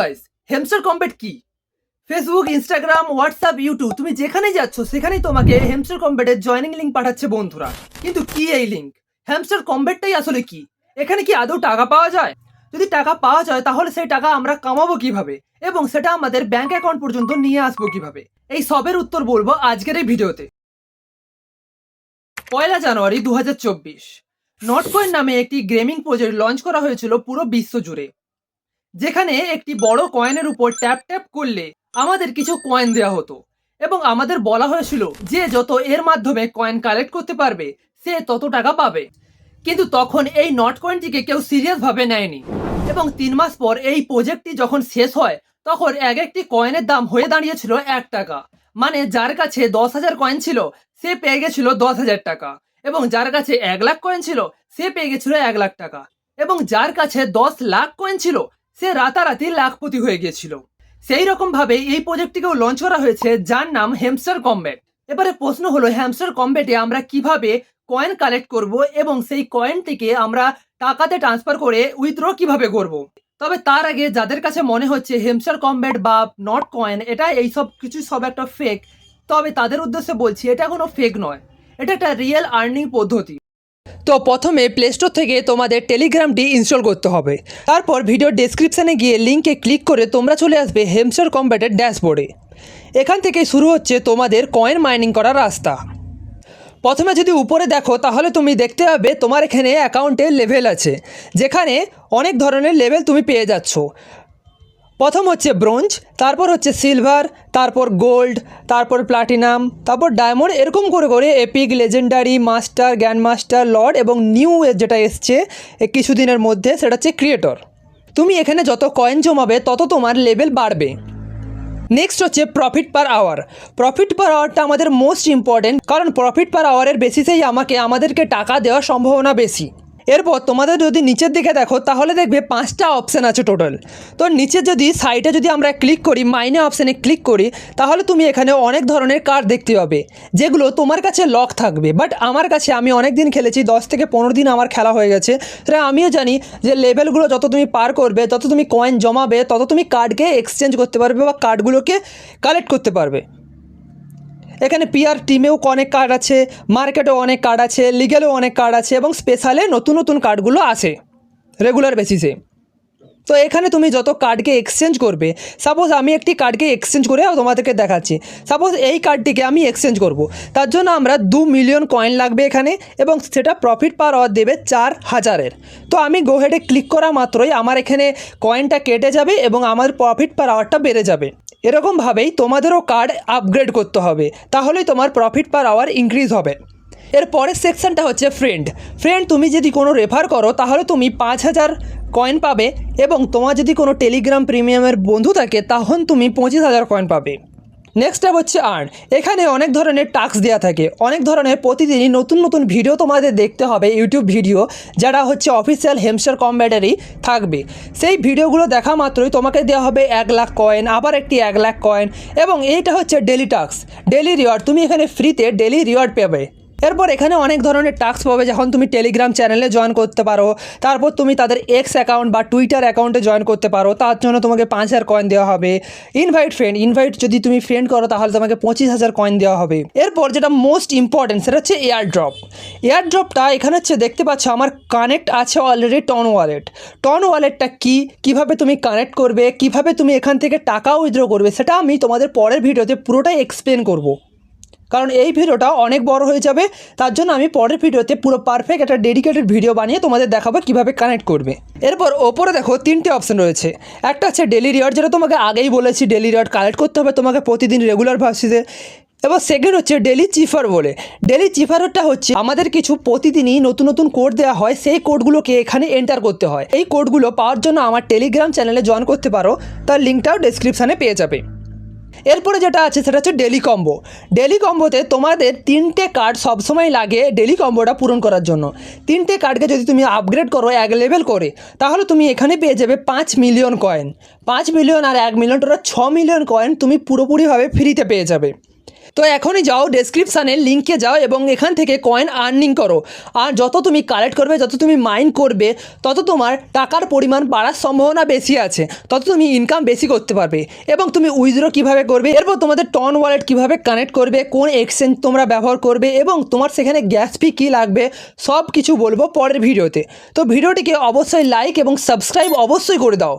Guys, hamster combat কি? Facebook, Instagram, WhatsApp, YouTube তুমি যেখানেই যাচ্ছ সেখানেই তোমাকে হ্যামস্টার কম্ব্যাটের জয়েনিং লিঙ্ক পাঠাচ্ছে বন্ধুরা। কিন্তু কি এই লিঙ্ক? হ্যামস্টার কম্ব্যাটটাই আসলে কি? এখানে কি আদৌ টাকা পাওয়া যায়? যদি টাকা পাওয়া যায় তাহলে সেই টাকা আমরা কামাবো কিভাবে এবং সেটা আমাদের ব্যাংক অ্যাকাউন্ট পর্যন্ত নিয়ে আসবো কিভাবে? এই সবের উত্তর বলবো আজকের এই ভিডিওতে। 1 জানুয়ারি 2024 নটকয়েন নামে একটি গেমিং প্রজেক্ট লঞ্চ করা হয়েছিল পুরো বিশ্ব জুড়ে, যেখানে একটি বড় কয়েনের উপর ট্যাপ ট্যাপ করলে আমাদের কিছু কয়েন দেওয়া হতো এবং আমাদের বলা হয়েছিল যে যত এর মাধ্যমে কয়েন কালেক্ট করতে পারবে সে তত টাকা পাবে। কিন্তু তখন এই নট কয়েনটিকে কেউ সিরিয়াস ভাবে নেয়নি এবং 3 মাস পর এই প্রজেক্টটি যখন শেষ হয় তখন এক একটি কয়েনের দাম হয়ে দাঁড়িয়েছিল 1 টাকা। মানে যার কাছে 10,000 কয়েন ছিল সে পেয়ে গেছিল 10,000 টাকা, এবং যার কাছে 1 লাখ কয়েন ছিল সে পেয়ে গেছিল 1 লাখ টাকা, এবং যার কাছে 10 লাখ কয়েন ছিল সে রাতারাতি লাখপতি হয়ে গিয়েছিল। সেই রকম ভাবে এই প্রজেক্টটিকেও লঞ্চ করা হয়েছে যার নাম হ্যামস্টার কম্ব্যাট। এবারে প্রশ্ন হলো, হ্যামস্টার কম্ব্যাটে আমরা কিভাবে কয়েন কালেক্ট করব এবং সেই কয়েনটিকে আমরা টাকাতে ট্রান্সফার করে উইথড্র কিভাবে করব। তবে তার আগে যাদের কাছে মনে হচ্ছে হ্যামস্টার কম্ব্যাট বা নট কয়েন এটা এইসব কিছু সব একটা ফেক, তবে তাদের উদ্দেশ্যে বলছি এটা কোনো ফেক নয়, এটা একটা রিয়েল আর্নিং পদ্ধতি। তো প্রথমে প্লে স্টোর থেকে তোমাদের টেলিগ্রামটি ইনস্টল করতে হবে। তারপর ভিডিও ডেসক্রিপশানে গিয়ে লিঙ্কে ক্লিক করে তোমরা চলে আসবে হ্যামস্টার কম্ব্যাটের ড্যাশবোর্ডে। এখান থেকে শুরু হচ্ছে তোমাদের কয়েন মাইনিং করার রাস্তা। প্রথমে যদি উপরে দেখো তাহলে তুমি দেখতে পাবে তোমার এখানে অ্যাকাউন্টে লেভেল আছে, যেখানে অনেক ধরনের লেভেল তুমি পেয়ে যাচ্ছ। প্রথম হচ্ছে ব্রোঞ্জ, তারপর হচ্ছে সিলভার, তারপর গোল্ড, তারপর প্লাটিনাম, তারপর ডায়মন্ড, এরকম করে করে epic, legendary, master, grand master, Lord এবং নিউ যেটা এসছে কিছুদিনের মধ্যে সেটা হচ্ছে ক্রিয়েটর। তুমি এখানে যত কয়েন জমাবে তত তোমার লেভেল বাড়বে। নেক্সট হচ্ছে profit per hour. Profit per আওয়ারটা আমাদের মোস্ট ইম্পর্টেন্ট, কারণ প্রফিট পার আওয়ারের বেসিসেই আমাদেরকে টাকা দেওয়ার সম্ভাবনা বেশি। এরপর তোমাদের যদি নিচের দিকে দেখো তাহলে দেখবে 5টা অপশান আছে টোটাল। তো নিচে যদি সাইডে যদি আমরা ক্লিক করি, মাইনে অপশানে ক্লিক করি, তাহলে তুমি এখানে অনেক ধরনের কার্ড দেখতে পাবে যেগুলো তোমার কাছে লক থাকবে। বাট আমার কাছে, আমি অনেক দিন খেলেছি, 10 থেকে 15 দিন আমার খেলা হয়ে গেছে, তাই আমিও জানি যে লেভেলগুলো যত তুমি পার করবে, তত তুমি কয়েন জমাবে, তত তুমি কার্ডকে এক্সচেঞ্জ করতে পারবে বা কার্ডগুলোকে কালেক্ট করতে পারবে। এখানে পিআর টিমেও অনেক কার্ড আছে, মার্কেটেও অনেক কার্ড আছে, লিগ্যালেও অনেক কার্ড আছে এবং স্পেশালে নতুন নতুন কার্ডগুলো আসে রেগুলার বেসিসে। তো এখানে তুমি যত কার্ডকে এক্সচেঞ্জ করবে, সাপোজ আমি একটি কার্ডকে এক্সচেঞ্জ করে তোমাদেরকে দেখাচ্ছি। সাপোজ এই কার্ডটিকে আমি এক্সচেঞ্জ করব, তার জন্য আমরা 2 মিলিয়ন কয়েন লাগবে এখানে, এবং সেটা প্রফিট পার আওয়ার দেবে 4,000-এর। তো আমি গো হেডে ক্লিক করা মাত্রই আমার এখানে কয়েনটা কেটে যাবে এবং আমার প্রফিট পার আওয়ারটা বেড়ে যাবে। এরকমভাবেই তোমাদেরও কার্ড আপগ্রেড করতে হবে, তাহলেই তোমার প্রফিট পার আওয়ার ইনক্রিজ হবে। এর পরের সেকশনটা হচ্ছে ফ্রেন্ড। তুমি যদি কোনো রেফার করো তাহলে তুমি 5,000 কয়েন পাবে, এবং তোমার যদি কোনো টেলিগ্রাম প্রিমিয়ামের বন্ধু থাকে তখন তুমি 25,000 কয়েন পাবে। নেক্সট স্টেপ হচ্ছে আর্ন। এখানে অনেক ধরনের টাস্ক দেওয়া থাকে, অনেক ধরনের প্রতিদিনই নতুন নতুন ভিডিও তোমাদের দেখতে হবে, ইউটিউব ভিডিও যারা হচ্ছে অফিসিয়াল হ্যামস্টার কম্ব্যাটেরই থাকবে। সেই ভিডিওগুলো দেখা মাত্রই তোমাকে দেওয়া হবে 1 লাখ কয়েন, আবার একটি 1 লাখ কয়েন, এবং এইটা হচ্ছে ডেলি টাস্ক, ডেলি রিওয়ার্ড। তুমি এখানে ফ্রিতে ডেলি রিওয়ার্ড পাবে। এরপর এখানে অনেক ধরনের টাস্ক পাবে, যখন তুমি টেলিগ্রাম চ্যানেলে জয়েন করতে পারো, তারপর তুমি তাদের এক্স অ্যাকাউন্ট বা টুইটার অ্যাকাউন্টে জয়েন করতে পারো, তার জন্য তোমাকে 5,000 কয়েন দেওয়া হবে। ইনভাইট যদি তুমি ফ্রেন্ড করো তাহলে তোমাকে 25,000 কয়েন দেওয়া হবে। এরপর যেটা মোস্ট ইম্পর্টেন্ট সেটা হচ্ছে এয়ার ড্রপ। এয়ার ড্রপটা এখানে হচ্ছে দেখতে পাচ্ছ আমার কানেক্ট আছে অলরেডি টন ওয়ালেট। টন ওয়ালেটটা কীভাবে তুমি কানেক্ট করবে, কিভাবে তুমি এখান থেকে টাকা উইথড্র করবে, সেটা আমি তোমাদের পরের ভিডিওতে পুরোটাই এক্সপ্লেন করব, কারণ এই ভিডিওটা অনেক বড় হয়ে যাবে। তার জন্য আমি পরের ভিডিওতে পুরো পারফেক্ট একটা ডেডিকেটেড ভিডিও বানিয়ে তোমাদের দেখাবো কীভাবে কানেক্ট করবে। এরপর ওপরে দেখো 3টে অপশান রয়েছে। একটা হচ্ছে ডেলি রিওয়ার্ড, যেটা তোমাকে আগেই বলেছি, ডেলি রিওয়ার্ড কালেক্ট করতে হবে তোমাকে প্রতিদিন রেগুলার বেসিসে। এবার সেকেন্ড হচ্ছে ডেলি চিফার বলে। ডেলি চিফারটা হচ্ছে আমাদের কিছু প্রতিদিনই নতুন নতুন কোড দেওয়া হয়, সেই কোডগুলোকে এখানে এন্টার করতে হয়। এই কোডগুলো পাওয়ার জন্য আমার টেলিগ্রাম চ্যানেলে জয়েন করতে পারো, তার লিঙ্কটাও ডেসক্রিপশানে পেয়ে যাবে। এরপরে যেটা আছে সেটা হচ্ছে ডেলি কম্বো। ডেলি কম্বোতে তোমাদের 3টে কার্ড সবসময় লাগে ডেলি কম্বোটা পূরণ করার জন্য। 3টে কার্ডকে যদি তুমি আপগ্রেড করো 1 লেভেল করে, তাহলে তুমি এখানে পেয়ে যাবে 5 মিলিয়ন কয়েন। 5 মিলিয়ন আর 1 মিলিয়ন টোটাল 6 মিলিয়ন কয়েন তুমি পুরোপুরিভাবে ফ্রিতে পেয়ে যাবে। তো এখনই যাও ডেসক্রিপশানে লিঙ্কে যাও এবং এখান থেকে কয়েন আর্নিং করো। আর যত তুমি কালেক্ট করবে, যত তুমি মাইন করবে, তত তোমার টাকার পরিমাণ বাড়ার সম্ভাবনা বেশি আছে, তত তুমি ইনকাম বেশি করতে পারবে। এবং তুমি উইথড্র কীভাবে করবে, এরপর তোমাদের টন ওয়ালেট কীভাবে কানেক্ট করবে, কোন এক্সচেঞ্জ তোমরা ব্যবহার করবে এবং তোমার সেখানে গ্যাস ফি কী লাগবে, সব কিছু বলবো পরের ভিডিওতে। তো ভিডিওটিকে অবশ্যই লাইক এবং সাবস্ক্রাইব অবশ্যই করে দাও।